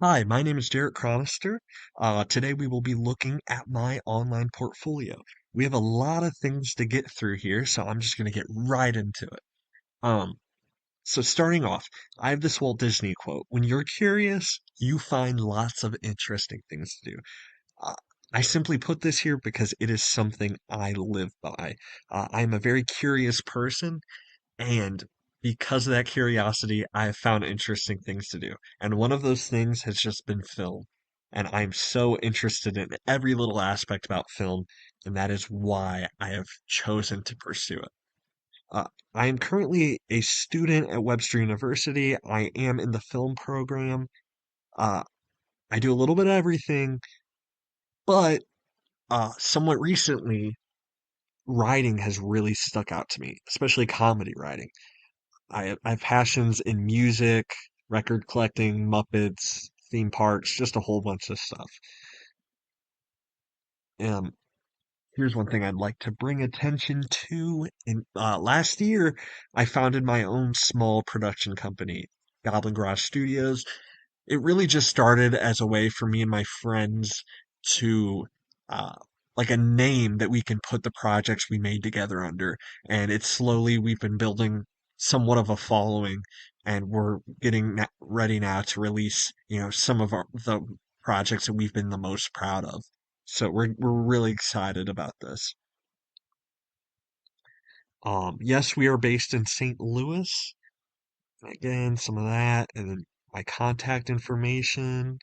Hi, my name is Derek Cronister. Today we will be looking at my online portfolio. We have a lot of things to get through here, so I'm just going to get right into it. Um, so starting off, I have this Walt Disney quote: "When you're curious, you find lots of interesting things to do." Uh, I simply put this here because it is something I live by. I'm a very curious person, and because of that curiosity, I have found interesting things to do. And one of those things has just been film. And I'm so interested in every little aspect about film, and that is why I have chosen to pursue it. Uh, I am currently a student at Webster University. I am in the film program. Uh, I do a little bit of everything, but somewhat recently, writing has really stuck out to me, especially comedy writing. I have passions in music, record collecting, Muppets, theme parks, just a whole bunch of stuff. And here's one thing I'd like to bring attention to. In last year, I founded my own small production company, Goblin Garage Studios. It really just started as a way for me and my friends to uh, like a name that we can put the projects we made together under. And it's slowly we've been building somewhat of a following, and we're getting ready now to release, some of the projects that we've been the most proud of. So we're really excited about this. Yes, we are based in St. Louis. Again, some of that, and then my contact information.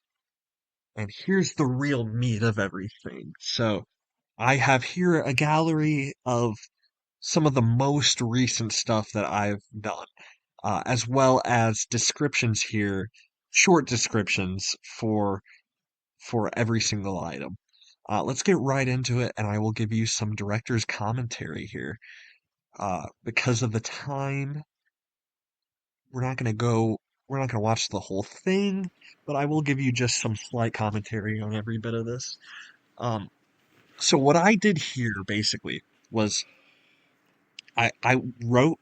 And here's the real meat of everything. So I have here a gallery of some of the most recent stuff that I've done, as well as descriptions here, short descriptions for every single item. Let's get right into it, and I will give you some director's commentary here. Because of the time, we're not gonna go. We're not gonna watch the whole thing, but I will give you just some slight commentary on every bit of this. Um, So what I did here basically was I wrote,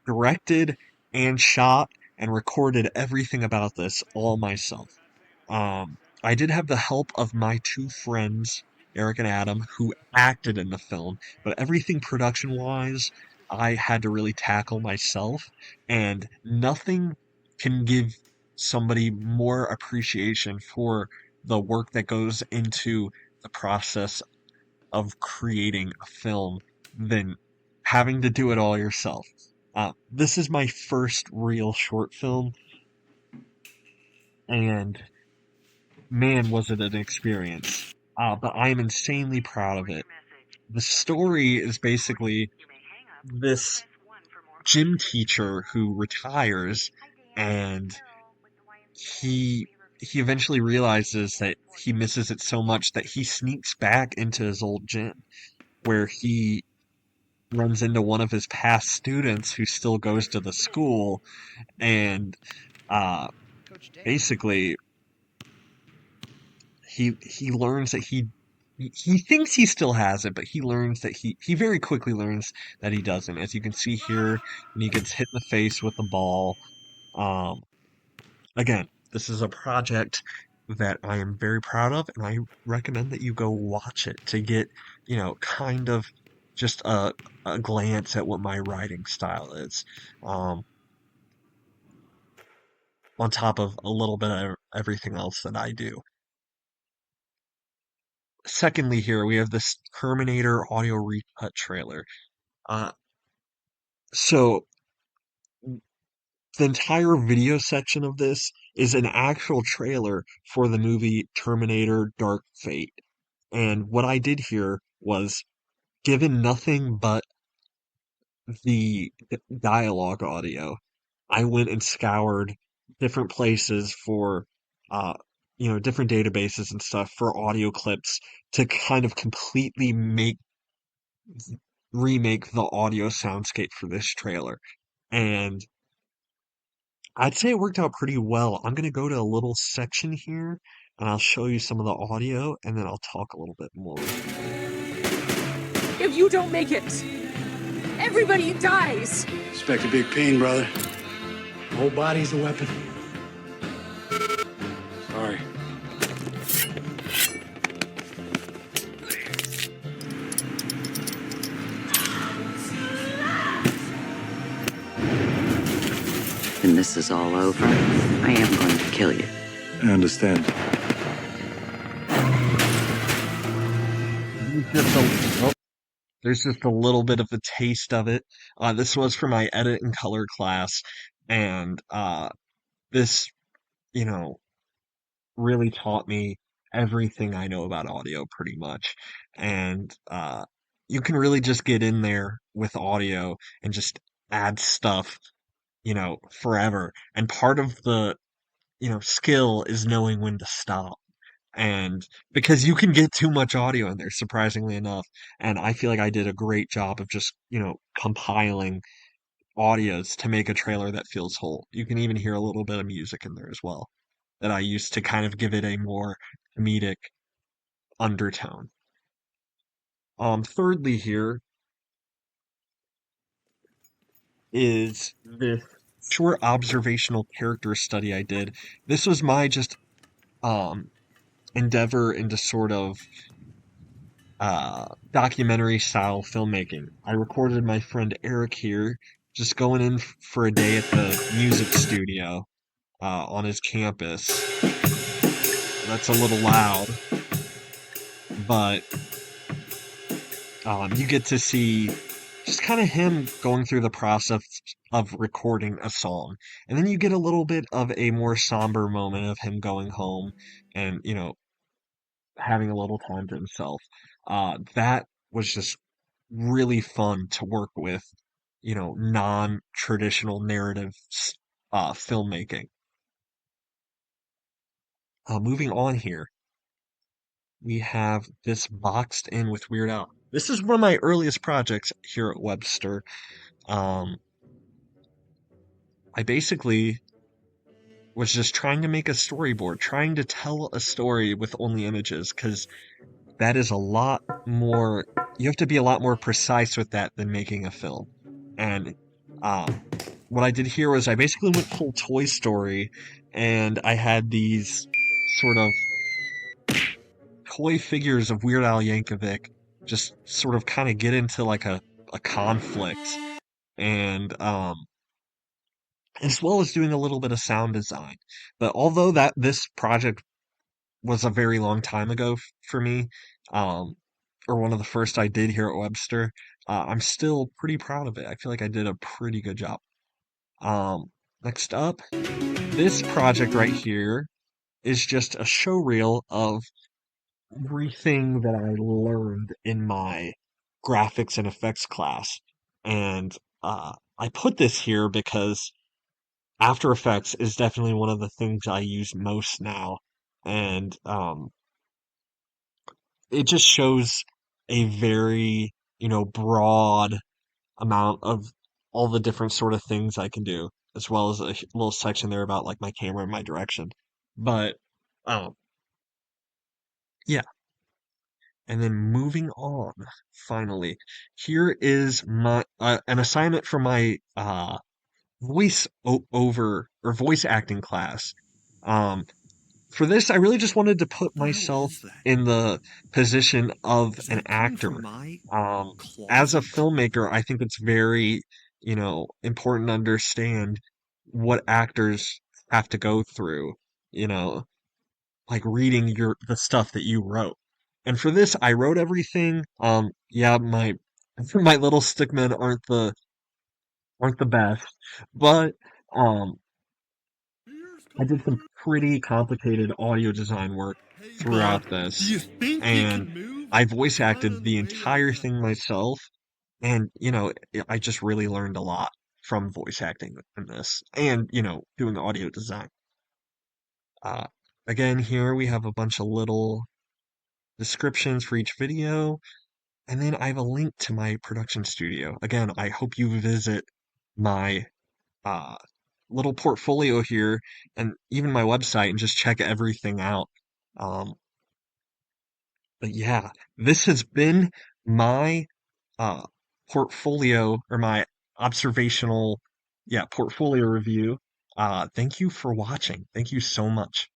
directed, and shot and recorded everything about this all myself. I did have the help of my two friends, Eric and Adam, who acted in the film, but everything production wise, I had to really tackle myself, and nothing can give somebody more appreciation for the work that goes into the process of creating a film than having to do it all yourself. This is my first real short film, and man, was it an experience. But I am insanely proud of it. The story is basically this gym teacher who retires, and he he eventually realizes that he misses it so much that he sneaks back into his old gym where he runs into one of his past students who still goes to the school, and uh basically he learns that he thinks he still has it, but he learns that he very quickly learns that he doesn't, as you can see here when he gets hit in the face with the ball. um Again, this is a project that I am very proud of, and I recommend that you go watch it to get, kind of just a glance at what my writing style is. Um, on top of a little bit of everything else that I do. Secondly, here we have this Terminator audio recut trailer. Uh, so the entire video section of this is an actual trailer for the movie Terminator Dark Fate. And what I did here was, given nothing but the dialogue audio, I went and scoured different places for, uh, different databases and stuff for audio clips to kind of completely remake the audio soundscape for this trailer. And I'd say it worked out pretty well. I'm gonna go to a little section here, and I'll show you some of the audio, and then I'll talk a little bit more. If you don't make it, everybody dies. Expect a big pain, brother. The whole body's a weapon. this is all over, I am going to kill you. I understand. Oh, there's just a little bit of a taste of it. This was for my edit and color class, and this, you know, really taught me everything I know about audio pretty much. And you can really just get in there with audio and just add stuff, forever. And part of the, skill is knowing when to stop. And because you can get too much audio in there, surprisingly enough. And I feel like I did a great job of just, compiling audios to make a trailer that feels whole. You can even hear a little bit of music in there as well that I used to kind of give it a more comedic undertone. Thirdly, here is this short observational character study I did. This was my just um endeavor into sort of documentary style filmmaking. I recorded my friend Eric here just going in for a day at the music studio on his campus. That's a little loud, but you get to see just kind of him going through the process of recording a song. And then you get a little bit of a more somber moment of him going home and, having a little time to himself. That was just really fun to work with, non-traditional narrative filmmaking. Moving on here, we have this Boxed In with Weird Al. This is one of my earliest projects here at Webster. Um, I basically was just trying to make a storyboard, trying to tell a story with only images, because that is a lot more, you have to be a lot more precise with that than making a film. And um, what I did here was I basically went full Toy Story, and I had these sort of toy figures of Weird Al Yankovic just sort of kind of get into like a conflict, and as well as doing a little bit of sound design. But although that this project was a very long time ago for me, um, or one of the first I did here at Webster, I'm still pretty proud of it. I feel like I did a pretty good job. Um, Next up, this project right here is just a show reel of everything that I learned in my graphics and effects class. And I put this here because After Effects is definitely one of the things I use most now. And it just shows a very, broad amount of all the different sort of things I can do, as well as a little section there about like my camera and my direction. But um, yeah. And then moving on, finally, here is my an assignment for my over or voice acting class. Um, for this, I really just wanted to put The hell myself is that? in the position of Is an that coming actor. from my Um, as a closet? filmmaker, I think it's very, important to understand what actors have to go through, you know, like reading the stuff that you wrote. And for this, I wrote everything. Yeah, my my little stickmen aren't the best, but um, I did some pretty complicated audio design work Hey, bud, throughout do this, you think you and can move? I voice Get out acted of the the way of entire that. thing myself, and I just really learned a lot from voice acting in this, and doing audio design. Uh, Again, here we have a bunch of little descriptions for each video. And then I have a link to my production studio. Again, I hope you visit my uh, little portfolio here and even my website and just check everything out. Um, but yeah, this has been my uh, portfolio or my observational, yeah, portfolio review. Thank you for watching. Thank you so much.